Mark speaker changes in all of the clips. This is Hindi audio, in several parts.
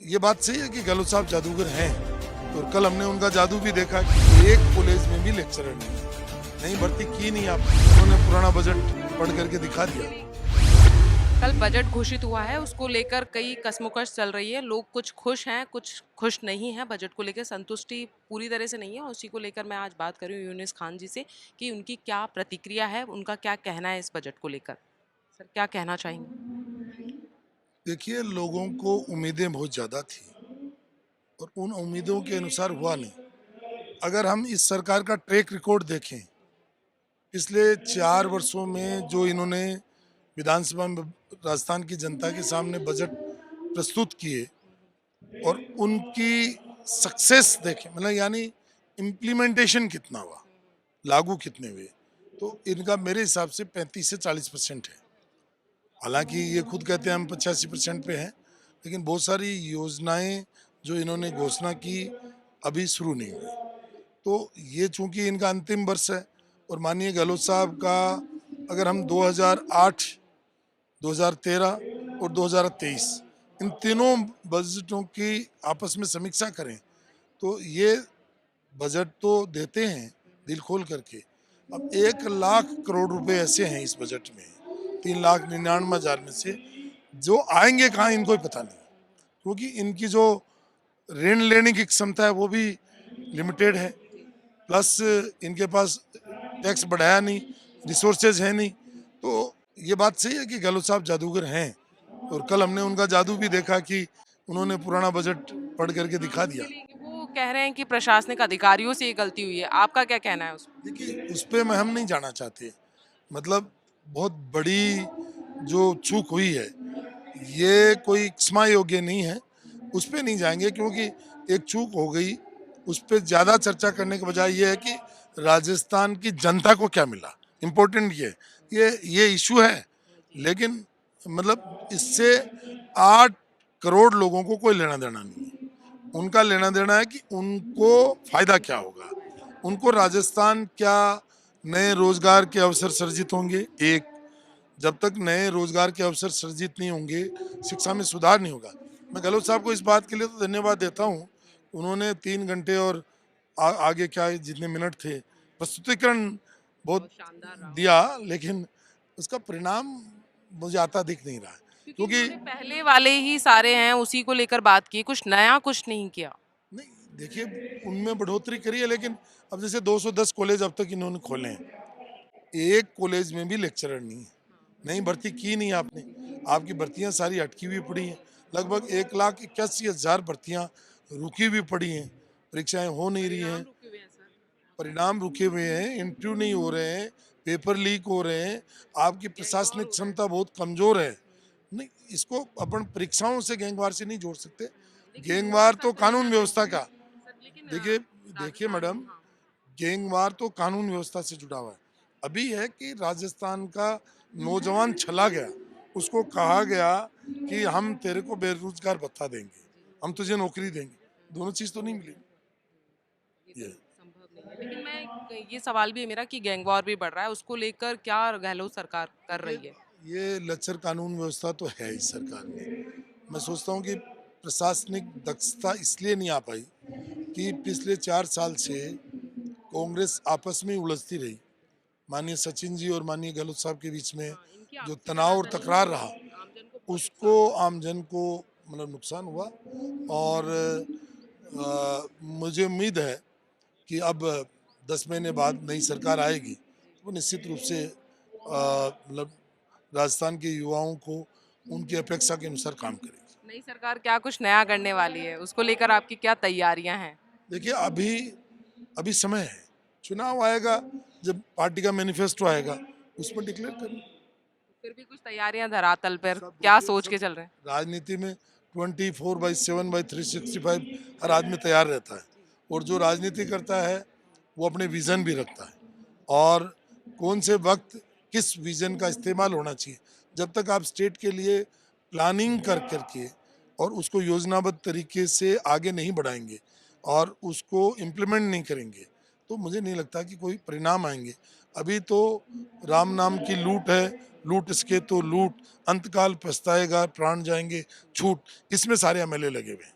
Speaker 1: ये बात सही है कि गहलोत साहब जादूगर हैं। तो कल हमने उनका जादू भी देखा कि एक कॉलेज में भी लेक्चरर नहीं है। नई भर्ती की नहीं आप, उन्होंने पुराना बजट पढ़ करके दिखा दिया।
Speaker 2: कल बजट घोषित हुआ है, उसको लेकर कई कशमकश चल रही है। लोग कुछ खुश हैं, कुछ खुश नहीं हैं। बजट को लेकर संतुष्टि पूरी तरह से नहीं है। उसी को लेकर मैं आज बात कर रही हूँ यूनुस खान जी से कि उनकी क्या प्रतिक्रिया है, उनका क्या कहना है इस बजट को लेकर। सर, क्या कहना चाहेंगे?
Speaker 1: देखिए, लोगों को उम्मीदें बहुत ज़्यादा थी और उन उम्मीदों के अनुसार हुआ नहीं। अगर हम इस सरकार का ट्रैक रिकॉर्ड देखें, पिछले 4 वर्षों में जो इन्होंने विधानसभा में राजस्थान की जनता के सामने बजट प्रस्तुत किए और उनकी सक्सेस देखें, मतलब यानी इम्प्लीमेंटेशन कितना हुआ, लागू कितने हुए, तो इनका मेरे हिसाब से 35 से 40% है। हालांकि ये खुद कहते हैं हम 85% पे हैं, लेकिन बहुत सारी योजनाएं जो इन्होंने घोषणा की अभी शुरू नहीं हुई। तो ये चूंकि इनका अंतिम वर्ष है और माननीय गहलोत साहब का अगर हम 2008, 2013 और 2023 इन तीनों बजटों की आपस में समीक्षा करें तो ये बजट तो देते हैं दिल खोल करके। अब 1 लाख करोड़ रुपए ऐसे हैं इस बजट में, 3,99,000 में से जो आएंगे कहाँ इनको ही पता नहीं, क्योंकि इनकी जो ऋण लेने की क्षमता है वो भी लिमिटेड है। प्लस इनके पास टैक्स बढ़ाया नहीं, रिसोर्सेज है नहीं। तो ये बात सही है कि गहलोत साहब जादूगर हैं और कल हमने उनका जादू भी देखा कि उन्होंने पुराना बजट पढ़ करके दिखा दिया।
Speaker 2: वो कह रहे हैं कि प्रशासनिक अधिकारियों से ये गलती हुई है। आपका क्या कहना है उस पर?
Speaker 1: देखिए, उस पर मैं हम नहीं जाना चाहते। मतलब बहुत बड़ी जो चूक हुई है, ये कोई क्षमा योग्य नहीं है। उस पर नहीं जाएंगे क्योंकि एक चूक हो गई, उस पर ज़्यादा चर्चा करने के बजाय ये है कि राजस्थान की जनता को क्या मिला, इम्पोर्टेंट ये इशू है। लेकिन मतलब इससे 8 करोड़ लोगों को कोई लेना देना नहीं है। उनका लेना देना है कि उनको फायदा क्या होगा, उनको राजस्थान क्या नए रोजगार के अवसर सर्जित होंगे। एक, जब तक नए रोजगार के अवसर सर्जित नहीं होंगे, शिक्षा में सुधार नहीं होगा। मैं गहलोत साहब को इस बात के लिए तो धन्यवाद देता हूँ, उन्होंने 3 घंटे और आगे क्या जितने मिनट थे प्रस्तुतिकरण बहुत
Speaker 2: बहुत शानदार रहा।
Speaker 1: दिया, लेकिन उसका परिणाम मुझे आता दिख नहीं रहा है।
Speaker 2: क्योंकि
Speaker 1: क्योंकि
Speaker 2: इन्होंने पहले वाले ही सारे हैं उसी को लेकर बात की, कुछ नया कुछ नहीं किया।
Speaker 1: नहीं, देखिए, उनमें बढ़ोतरी करी है, लेकिन अब जैसे 210 कॉलेज अब तक इन्होंने खोले हैं, एक कॉलेज में भी लेक्चरर नहीं है। नई भर्ती की नहीं आपने, आपकी भर्तियां सारी अटकी हुई पड़ी हैं। लगभग 1,81,000 भर्तियां रुकी हुई पड़ी हैं, परीक्षाएं हो नहीं रही हैं,
Speaker 2: परिणाम रुके हुए हैं सर।
Speaker 1: परिणाम रुके हुए हैं, इंटरव्यू नहीं हो रहे हैं, पेपर लीक हो रहे हैं, आपकी
Speaker 2: गैंगवॉर
Speaker 1: प्रशासनिक
Speaker 2: हो रहा है।
Speaker 1: क्षमता बहुत कमजोर है। नहीं, इसको अपन परीक्षाओं से गैंगवार से नहीं जोड़ सकते।
Speaker 2: लेकिन
Speaker 1: गैंगवार
Speaker 2: थोड़ा-सा
Speaker 1: तो
Speaker 2: कहीं
Speaker 1: कानून
Speaker 2: न
Speaker 1: व्यवस्था
Speaker 2: कहीं
Speaker 1: का,
Speaker 2: सर, लेकिन
Speaker 1: देखिए देखिए
Speaker 2: राजस्थान
Speaker 1: मैडम,
Speaker 2: हाँ।
Speaker 1: गैंगवार तो कानून व्यवस्था से जुड़ा हुआ है। अभी है कि राजस्थान का नौजवान चला गया, उसको कहा गया कि हम तेरे को बेरोजगार भत्ता देंगे, हम तुझे नौकरी देंगे, दोनों चीज तो नहीं मिली।
Speaker 2: ये तो
Speaker 1: ये
Speaker 2: संभव नहीं है। लेकिन ये सवाल भी है मेरा कि गैंगवॉर भी बढ़ रहा है, उसको लेकर क्या गहलोत सरकार कर
Speaker 1: देखिए,
Speaker 2: रही है?
Speaker 1: ये लच्चर कानून व्यवस्था तो है इस सरकार में। मैं सोचता हूँ कि प्रशासनिक दक्षता इसलिए नहीं आ पाई कि पिछले 4 साल से कांग्रेस आपस में ही उलझती रही। माननीय सचिन जी और माननीय गहलोत साहब के बीच में
Speaker 2: हाँ, इनकी
Speaker 1: जो
Speaker 2: आपसी
Speaker 1: तनाव और
Speaker 2: तनातनी
Speaker 1: तकरार
Speaker 2: से
Speaker 1: रहा,
Speaker 2: आमजन को बहुत
Speaker 1: उसको
Speaker 2: नुकसान हुआ।
Speaker 1: आमजन को मतलब नुकसान हुआ। और मुझे उम्मीद है कि अब 10 महीने बाद नई सरकार आएगी तो वो निश्चित रूप से मतलब राजस्थान के युवाओं को उनकी अपेक्षा के अनुसार काम करेगी।
Speaker 2: नई सरकार क्या कुछ नया करने वाली है? उसको लेकर आपकी क्या तैयारियां हैं?
Speaker 1: देखिए, अभी अभी समय है, चुनाव आएगा, जब पार्टी का मैनिफेस्टो आएगा उसमें डिक्लेयर करेंगे।
Speaker 2: फिर भी कुछ तैयारियां धरातल पर
Speaker 1: सब
Speaker 2: क्या
Speaker 1: देखिए,
Speaker 2: सोच
Speaker 1: सब
Speaker 2: के चल रहे हैं?
Speaker 1: राजनीति में 24/7/365 हर आदमी तैयार रहता है, और जो राजनीति करता है वो अपने विजन भी रखता है, और कौन से वक्त किस विजन का इस्तेमाल होना चाहिए। जब तक आप स्टेट के लिए प्लानिंग कर करके और उसको योजनाबद्ध तरीके से आगे नहीं बढ़ाएंगे और उसको इम्प्लीमेंट नहीं करेंगे, तो मुझे नहीं लगता कि कोई परिणाम आएंगे। अभी तो राम नाम की लूट है, लूट इसके तो लूट, अंतकाल पछताएगा, प्राण जाएंगे छूट, इसमें सारे एमएलए लगे हुए हैं।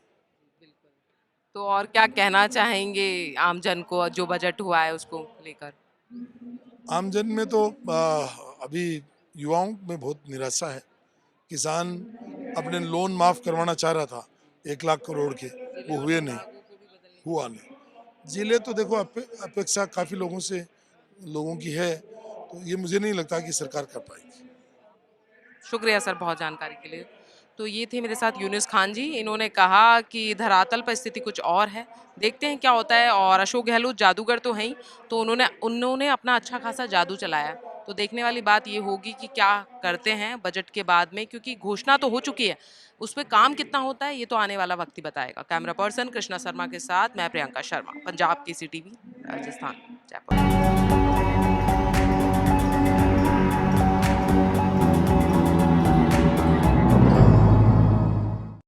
Speaker 2: तो और क्या कहना चाहेंगे आमजन को जो बजट हुआ है उसको लेकर?
Speaker 1: आमजन में तो अभी युवाओं में बहुत निराशा है। किसान अपने लोन माफ करवाना चाह रहा था 1 लाख करोड़ के, वो हुए नहीं, हुआ नहीं। जिले तो देखो अपेक्षा काफी लोगों की है, तो ये मुझे नहीं लगता कि सरकार कर पाएगी।
Speaker 2: शुक्रिया सर बहुत जानकारी के लिए। तो ये थे मेरे साथ यूनुस खान जी। इन्होंने कहा कि धरातल पर स्थिति कुछ और है, देखते हैं क्या होता है। और अशोक गहलोत जादूगर तो हैं ही, तो उन्होंने उन्होंने अपना अच्छा खासा जादू चलाया। तो देखने वाली बात ये होगी कि क्या करते हैं बजट के बाद में, क्योंकि घोषणा तो हो चुकी है, उस पे काम कितना होता है ये तो आने वाला वक्त ही बताएगा। कैमरा पर्सन कृष्णा शर्मा के साथ मैं प्रियंका शर्मा, पंजाब केसी टीवी, राजस्थान, जयपुर।